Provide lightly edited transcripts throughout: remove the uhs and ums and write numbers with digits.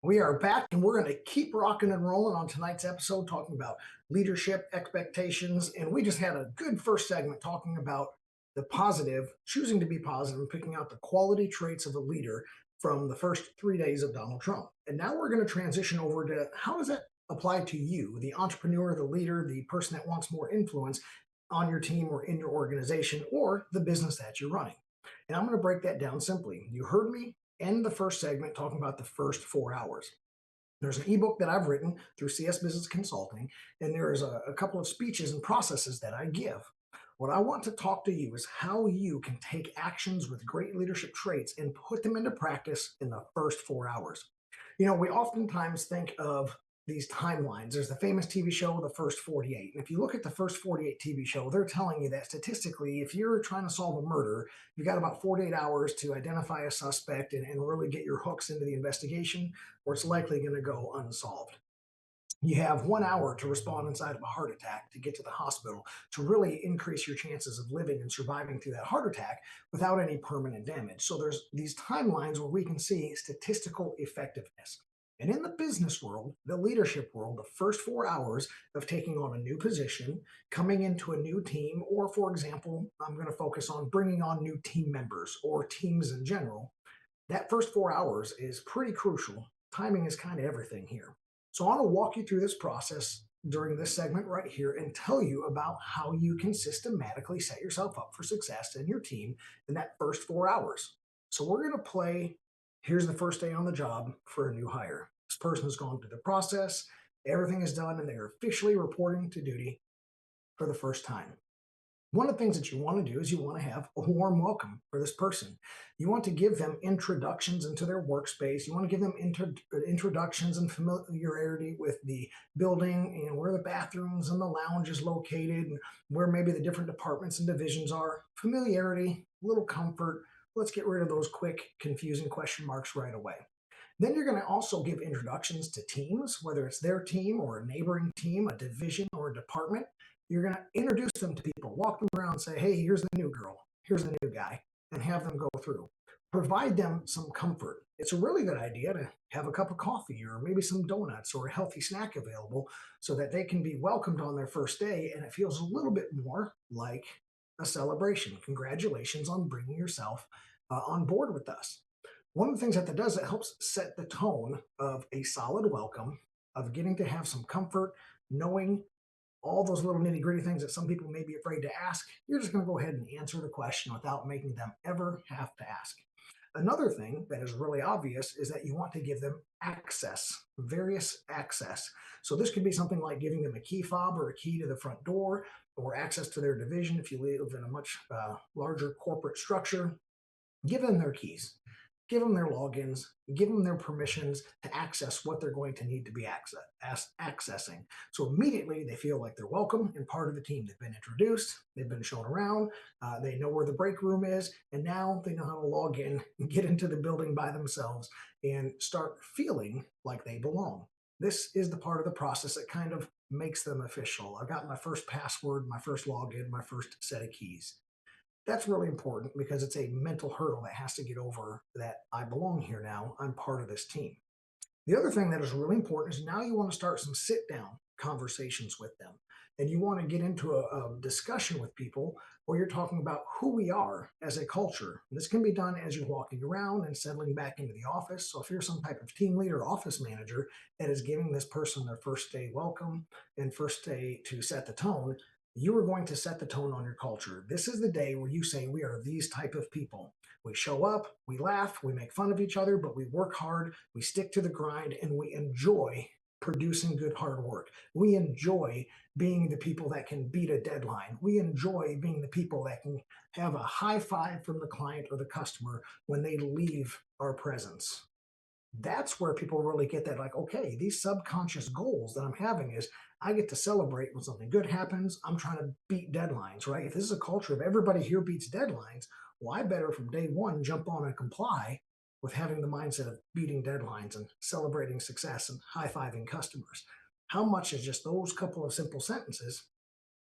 We are back and we're going to keep rocking and rolling on tonight's episode, talking about leadership expectations. And we just had a good first segment talking about the positive, choosing to be positive, and picking out the quality traits of a leader from the first 3 days of Donald Trump. And now we're going to transition over to how does that apply to you, the entrepreneur, the leader, the person that wants more influence on your team or in your organization or the business that you're running. And I'm going to break that down simply. You heard me end the first segment talking about the first 4 hours. There's an ebook that I've written through CS Business Consulting, and there's a couple of speeches and processes that I give. What I want to talk to you is how you can take actions with great leadership traits and put them into practice in the first 4 hours. We oftentimes think of these timelines. There's the famous TV show, The First 48. And if you look at the First 48 TV show, they're telling you that statistically, if you're trying to solve a murder, you've got about 48 hours to identify a suspect and really get your hooks into the investigation, or it's likely going to go unsolved. You have 1 hour to respond inside of a heart attack to get to the hospital to really increase your chances of living and surviving through that heart attack without any permanent damage. So there's these timelines where we can see statistical effectiveness. And in the business world, the leadership world, the first 4 hours of taking on a new position, coming into a new team, or for example, I'm going to focus on bringing on new team members or teams in general, that first 4 hours is pretty crucial. Timing is kind of everything here. So I want to walk you through this process during this segment right here and tell you about how you can systematically set yourself up for success in your team in that first 4 hours. So we're going to play, here's the first day on the job for a new hire. This person has gone through the process, everything is done, and they're officially reporting to duty for the first time. One of the things that you want to do is you want to have a warm welcome for this person. You want to give them introductions into their workspace. You want to give them introductions and familiarity with the building and where the bathrooms and the lounge is located and where maybe the different departments and divisions are. Familiarity, a little comfort. Let's get rid of those quick, confusing question marks right away. Then you're going to also give introductions to teams, whether it's their team or a neighboring team, a division or a department. You're going to introduce them to people, walk them around and say, hey, here's the new girl, here's the new guy, and have them go through. Provide them some comfort. It's a really good idea to have a cup of coffee or maybe some donuts or a healthy snack available so that they can be welcomed on their first day and it feels a little bit more like a celebration. Congratulations on bringing yourself on board with us. One of the things that does, it helps set the tone of a solid welcome, of getting to have some comfort, knowing all those little nitty gritty things that some people may be afraid to ask. You're just going to go ahead and answer the question without making them ever have to ask. Another thing that is really obvious is that you want to give them access, various access. So this could be something like giving them a key fob or a key to the front door or access to their division if you live in a much larger corporate structure. Give them their keys. Give them their logins, give them their permissions to access what they're going to need to be accessing. So immediately they feel like they're welcome and part of the team. They've been introduced, they've been shown around, they know where the break room is, and now they know how to log in and get into the building by themselves and start feeling like they belong. This is the part of the process that kind of makes them official. I got my first password, my first login, my first set of keys. That's really important because it's a mental hurdle that has to get over that I belong here now. I'm part of this team. The other thing that is really important is now you want to start some sit down conversations with them. And you want to get into a discussion with people where you're talking about who we are as a culture. And this can be done as you're walking around and settling back into the office. So if you're some type of team leader, office manager that is giving this person their first day welcome and first day to set the tone, you are going to set the tone on your culture. This is the day where you say, we are these type of people. We show up, we laugh, we make fun of each other, but we work hard, we stick to the grind, and we enjoy producing good hard work. We enjoy being the people that can beat a deadline. We enjoy being the people that can have a high five from the client or the customer when they leave our presence. That's where people really get that, like, okay, these subconscious goals that I'm having is I get to celebrate when something good happens. I'm trying to beat deadlines, right? If this is a culture of everybody here beats deadlines, well, I better from day one jump on and comply with having the mindset of beating deadlines and celebrating success and high-fiving customers. How much is just those couple of simple sentences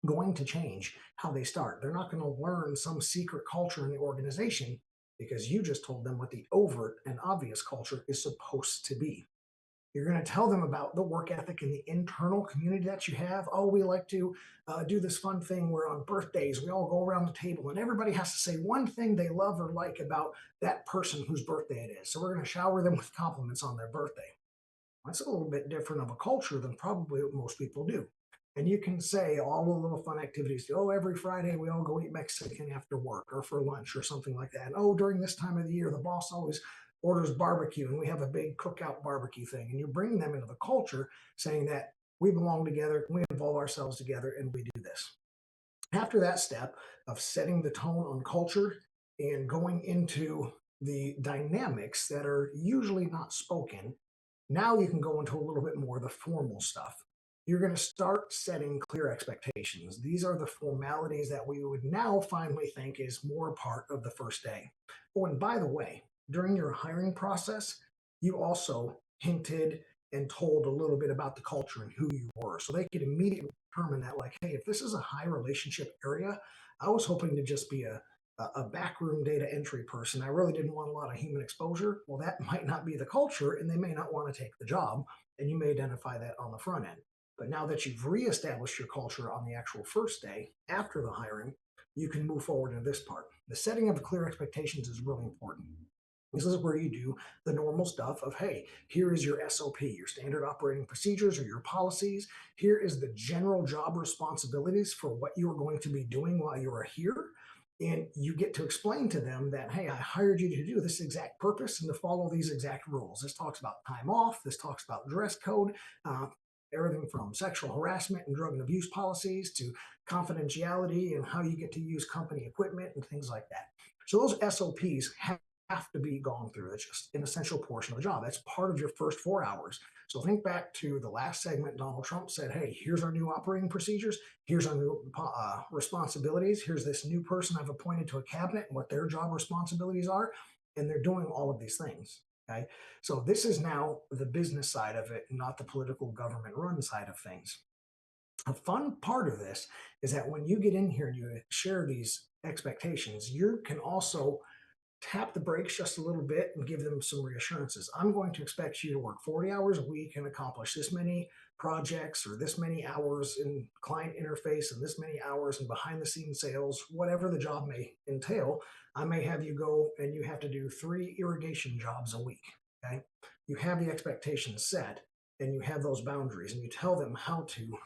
going to change how they start? They're not going to learn some secret culture in the organization because you just told them what the overt and obvious culture is supposed to be. You're going to tell them about the work ethic and the internal community that you have. Oh, we like to do this fun thing where on birthdays we all go around the table and everybody has to say one thing they love or like about that person whose birthday it is. So we're going to shower them with compliments on their birthday. That's a little bit different of a culture than probably what most people do. And you can say all the little fun activities. Oh, every Friday we all go eat Mexican after work or for lunch or something like that. And, oh, during this time of the year, the boss always orders barbecue and we have a big cookout barbecue thing. And you bring them into the culture saying that we belong together, we involve ourselves together, and we do this. After that step of setting the tone on culture and going into the dynamics that are usually not spoken, now you can go into a little bit more of the formal stuff. You're going to start setting clear expectations. These are the formalities that we would now finally think is more part of the first day. Oh, and by the way, during your hiring process, you also hinted and told a little bit about the culture and who you were. So they could immediately determine that, like, hey, if this is a high relationship area, I was hoping to just be a backroom data entry person. I really didn't want a lot of human exposure. Well, that might not be the culture, and they may not want to take the job, and you may identify that on the front end. But now that you've reestablished your culture on the actual first day after the hiring, you can move forward in this part. The setting of clear expectations is really important. This is where you do the normal stuff of, hey, here is your SOP, your standard operating procedures or your policies. Here is the general job responsibilities for what you are going to be doing while you are here. And you get to explain to them that, hey, I hired you to do this exact purpose and to follow these exact rules. This talks about time off. This talks about dress code, uh, everything from sexual harassment and drug and abuse policies to confidentiality and how you get to use company equipment and things like that. So those SOPs have to be gone through. It's just an essential portion of the job. That's part of your first 4 hours. So think back to the last segment. Donald Trump said, hey, here's our new operating procedures. Here's our new responsibilities. Here's this new person I've appointed to a cabinet and what their job responsibilities are. And they're doing all of these things. Okay. So this is now the business side of it, not the political government run side of things. A fun part of this is that when you get in here and you share these expectations, you can also tap the brakes just a little bit and give them some reassurances. I'm going to expect you to work 40 hours a week and accomplish this many projects or this many hours in client interface and this many hours in behind the scenes sales, whatever the job may entail. I may have you go and you have to do 3 irrigation jobs a week. Okay. You have the expectations set and you have those boundaries and you tell them how to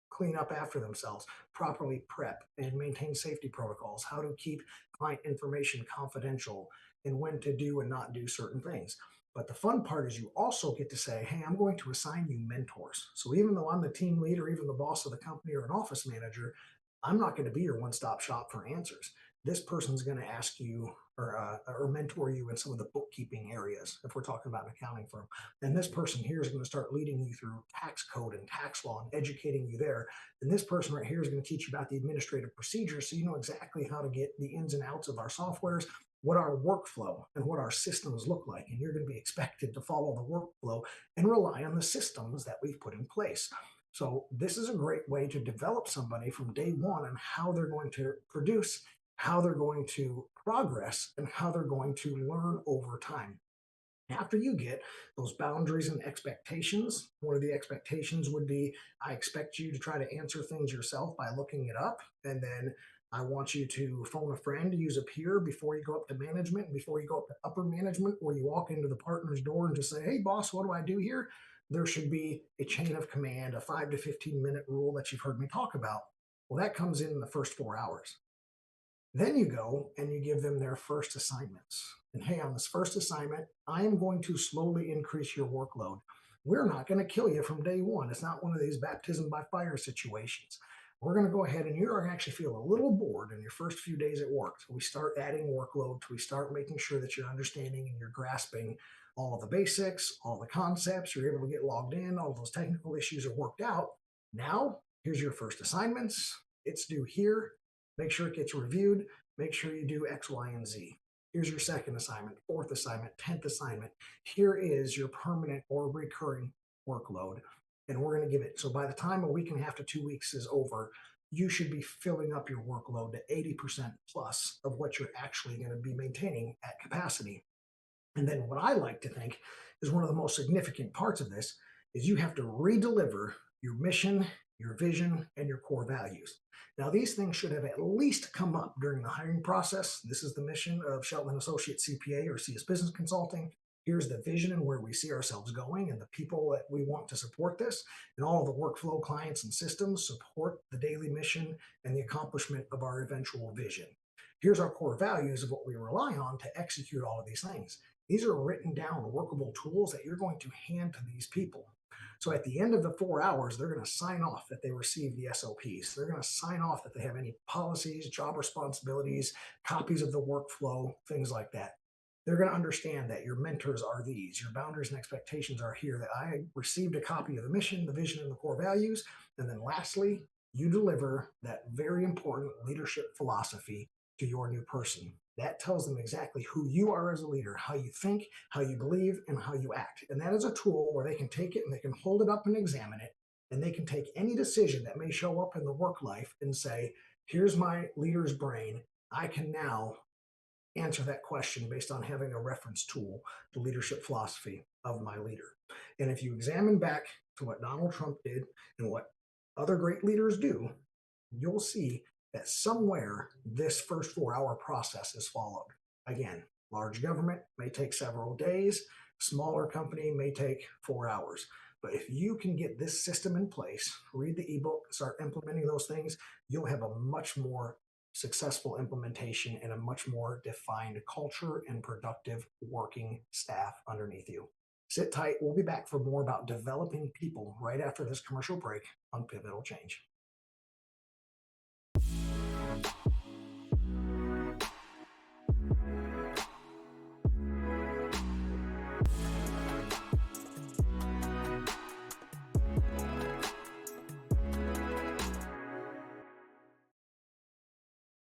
clean up after themselves, properly prep and maintain safety protocols, how to keep client information confidential, and when to do and not do certain things. But the fun part is you also get to say, hey, I'm going to assign you mentors. So even though I'm the team leader, even the boss of the company or an office manager, I'm not going to be your one stop shop for answers. This person's going to ask you or mentor you in some of the bookkeeping areas if we're talking about an accounting firm. And this person here is going to start leading you through tax code and tax law and educating you there. And this person right here is going to teach you about the administrative procedures so you know exactly how to get the ins and outs of our softwares, what our workflow and what our systems look like. And you're going to be expected to follow the workflow and rely on the systems that we've put in place. So this is a great way to develop somebody from day one and how they're going to produce, how they're going to progress, and how they're going to learn over time. After you get those boundaries and expectations, one of the expectations would be I expect you to try to answer things yourself by looking it up. And then I want you to phone a friend, use a peer before you go up to management, before you go up to upper management, or you walk into the partner's door and just say, hey, boss, what do I do here? There should be a chain of command, a 5 to 15-minute rule that you've heard me talk about. Well, that comes in the first 4 hours. Then you go and you give them their first assignments. And hey, on this first assignment, I am going to slowly increase your workload. We're not going to kill you from day one. It's not one of these baptism by fire situations. We're going to go ahead and you're going to actually feel a little bored in your first few days at work. So we start adding workload. We start making sure that you're understanding and you're grasping all of the basics, all the concepts. You're able to get logged in. All of those technical issues are worked out. Now, here's your first assignments. It's due here. Make sure it gets reviewed. Make sure you do X, Y, and Z. Here's your second assignment, fourth assignment, 10th assignment. Here is your permanent or recurring workload. And we're going to give it. So by the time a week and a half to 2 weeks is over, you should be filling up your workload to 80% plus of what you're actually going to be maintaining at capacity. And then what I like to think is one of the most significant parts of this is you have to redeliver your mission, your vision, and your core values. Now, these things should have at least come up during the hiring process. This is the mission of Shelton Associate CPA or CS Business Consulting. Here's the vision and where we see ourselves going and the people that we want to support this. And all of the workflow clients and systems support the daily mission and the accomplishment of our eventual vision. Here's our core values of what we rely on to execute all of these things. These are written down workable tools that you're going to hand to these people. So at the end of the 4 hours, they're going to sign off that they received the SOPs. They're going to sign off that they have any policies, job responsibilities, copies of the workflow, things like that. They're going to understand that your mentors are these, your boundaries and expectations are here, that I received a copy of the mission, the vision, and the core values. And then lastly, you deliver that very important leadership philosophy to your new person. That tells them exactly who you are as a leader, how you think, how you believe, and how you act. And that is a tool where they can take it and they can hold it up and examine it. And they can take any decision that may show up in the work life and say, here's my leader's brain. I can now answer that question based on having a reference tool, the leadership philosophy of my leader. And if you examine back to what Donald Trump did and what other great leaders do, you'll see that somewhere this first 4 hour process is followed. Again, large government may take several days, smaller company may take 4 hours. But if you can get this system in place, read the ebook, start implementing those things, you'll have a much more successful implementation and a much more defined culture and productive working staff underneath you. Sit tight. We'll be back for more about developing people right after this commercial break on Pivotal Change.